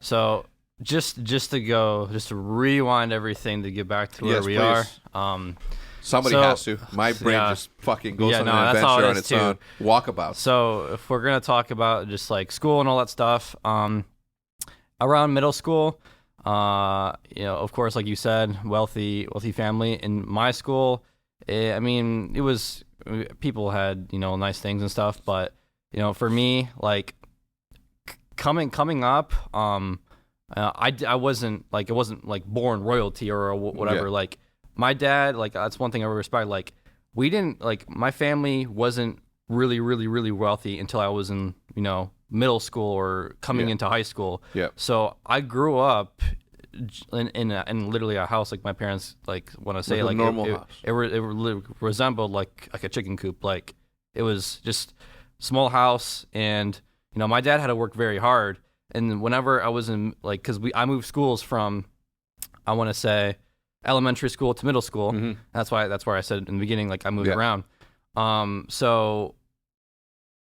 So just to rewind everything to get back to where we please. are. Somebody has to. My brain just fucking goes on an adventure on its own. Walkabout. So if we're gonna talk about just like school and all that stuff, around middle school, of course, like you said, wealthy family. In my school, I mean, it was people had nice things and stuff, but for me, like coming up, I wasn't like it wasn't like born royalty or whatever. Like my dad, like that's one thing I respect. Like we didn't like my family wasn't really wealthy until I was in middle school or coming into high school. Yeah. So I grew up in literally a house like my parents like when I say like normal house. It resembled like a chicken coop. Like it was just small house, and my dad had to work very hard. And whenever I was in like because I moved schools from I want to say elementary school to middle school. Mm-hmm. That's where I said in the beginning like I moved around. So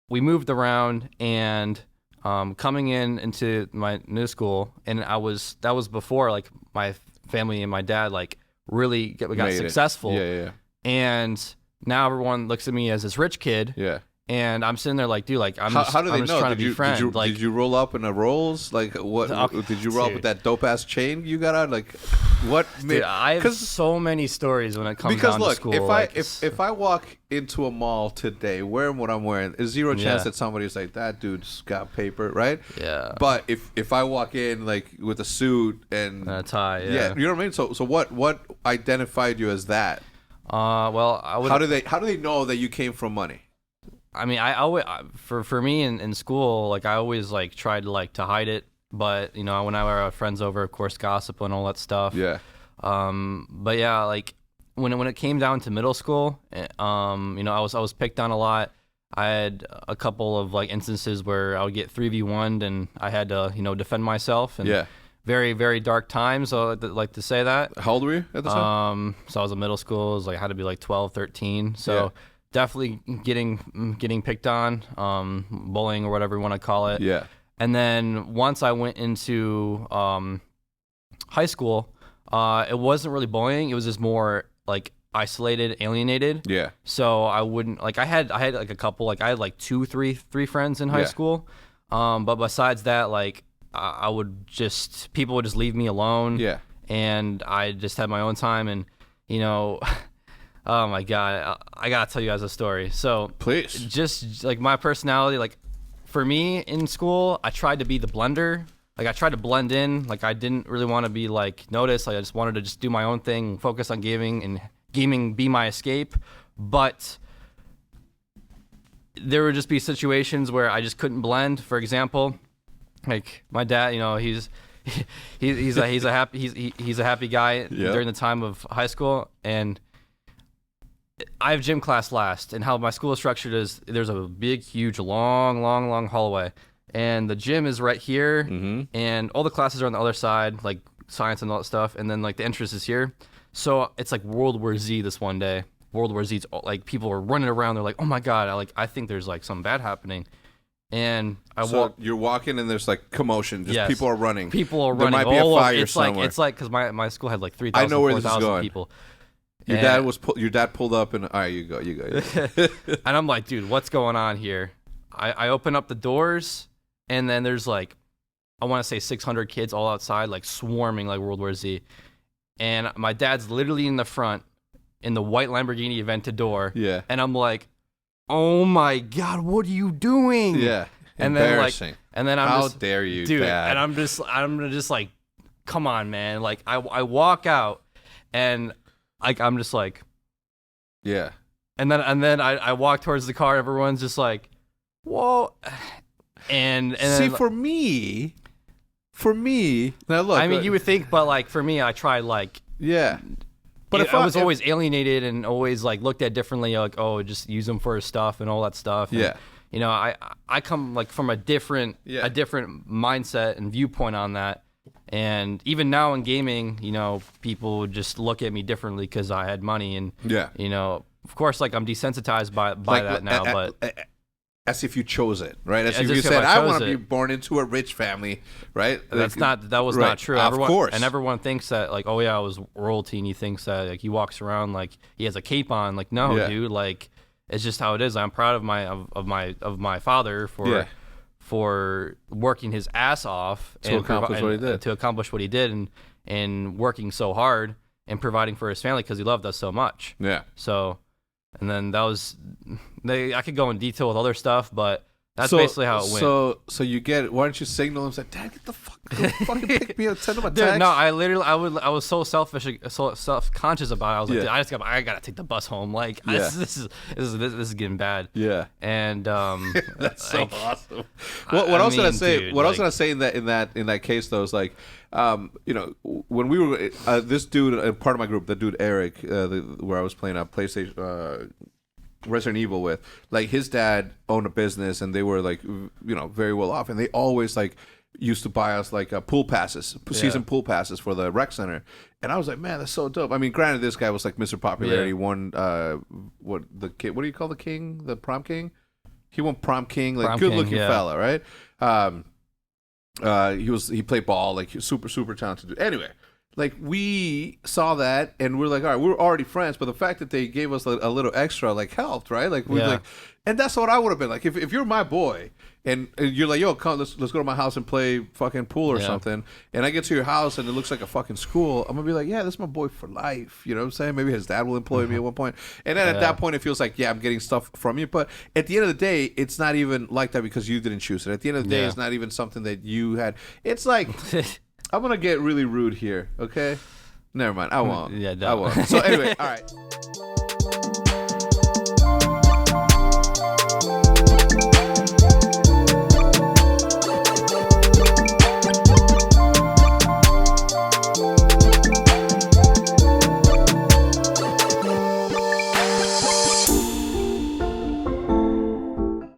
we moved around and coming into my new school, and that was before like my family and my dad like really got successful. Yeah. And now everyone looks at me as this rich kid. Yeah. And I'm sitting there like, dude, like I'm how just, do they I'm just know? trying to be friends. Did you roll up in a Rolls? Like what? Did you roll up with that dope ass chain you got on? Like what? Dude, I have so many stories when it comes down to school. If I walk into a mall today wearing what I'm wearing, there's zero chance that somebody's like, that dude's got paper, right? Yeah. But if I walk in like with a suit and a tie, you know what I mean. So what identified you as that? Well, I would. How do they know that you came from money? I mean, I always for me in school, like I always like tried to hide it, but when I had friends over, of course, gossip and all that stuff. Yeah. But yeah, like when it came down to middle school, I was picked on a lot. I had a couple of like instances where I would get 3v1'd and I had to defend myself. And very very dark times. I like to say that. How old were you at the time? So I was in middle school. I was like I had to be like 12, 13. So. Yeah. Definitely getting picked on, bullying or whatever you want to call it. Yeah. And then once I went into high school, it wasn't really bullying. It was just more like isolated, alienated. Yeah. So I wouldn't like I had like a couple like I had like three friends in high school. But besides that, like I would people would just leave me alone. Yeah. And I just had my own time, and oh my God, I gotta tell you guys a story. So please, just like my personality, like for me in school, I tried to be the blender. Like I tried to blend in. Like I didn't really want to be like noticed. Like I just wanted to just do my own thing, focus on gaming, and gaming be my escape. But there would just be situations where I just couldn't blend. For example, like my dad, he's a happy guy during the time of high school, and I have gym class last, and how my school is structured is there's a big, huge, long hallway, and the gym is right here, and all the classes are on the other side, like science and all that stuff, and then like the entrance is here. So it's like World War Z this one day. World War Z's like people are running around. They're like, oh my God, I think there's like something bad happening. And you're walking and there's like commotion. Just people are running. People are running. There might be a fire somewhere. It's like because my school had like 3,000, 4,000 people. Your dad pulled up and all right, you go. And I'm like, dude, what's going on here? I open up the doors, and then there's like, I want to say 600 kids all outside, like swarming like World War Z. And my dad's literally in the front in the white Lamborghini Aventador. Yeah. And I'm like, oh my God, what are you doing? Yeah. And embarrassing. Then I'm how just, dare you, dude? Dad? And I'm just like, come on, man. Like I walk out, and I'm just like, yeah. And then I walk towards the car. Everyone's just like, whoa. And see, for me, now look. I mean, you would think, but like for me, I tried like, yeah. But if I was always alienated and always like looked at differently, like, oh, just use them for his stuff and all that stuff. And, yeah. I come like from a different mindset and viewpoint on that. And even now in gaming, people would just look at me differently because I had money. And, of course, like I'm desensitized by that now. But as if you chose it, right? As As if you if said, I I chose want to be it. born into a rich family, right? That was right. not true. Of course. And everyone thinks that like, oh yeah, I was royalty, and he thinks that like he walks around like he has a cape on. Like, no, Yeah. dude, like it's just how it is. I'm proud of my father for working his ass off To accomplish what he did. to accomplish what he did, and working so hard and providing for his family because he loved us so much. Yeah. So, and then that was I could go in detail with other stuff, but that's basically how it went. So you get it. Why don't you signal him? Say, Dad, get the fuck, go fucking pick me up, send him a text. Dude, no, I was so selfish, so self-conscious about it. I was like, Yeah. dude, I gotta take the bus home. Like, Yeah. this is getting bad. Yeah. And That's so like, awesome. What else did I say? dude, What else did I say in that case though? Is like, you know, when we were this dude, part of my group, the dude Eric, where I was playing a PlayStation. Resident Evil with, like, his dad owned a business and they were like, you know, very well off, and they always like used to buy us like pool passes, season pool passes for the rec center. And I was like, man, that's so dope. I mean, granted, this guy was like Mr. Popularity, won what do you call the king, the prom king? He won prom king, like good looking fella, right? He played ball, like he was super talented dude. Anyway, like, we saw that and we're like, all right, we're already friends, but the fact that they gave us a little extra like helped, right? Like, we're like, and that's what I would have been like if you're my boy and you're like, yo, come, let's go to my house and play fucking pool or something, and I get to your house and it looks like a fucking school, I'm gonna be like, yeah, this is my boy for life. You know what I'm saying? Maybe his dad will employ me at one point, and then at that point it feels like, yeah, I'm getting stuff from you, but at the end of the day, it's not even like that because you didn't choose it. At the end of the day, it's not even something that you had. It's like. I'm going to get really rude here, okay? Never mind. I won't. Yeah, I won't. So anyway, all right.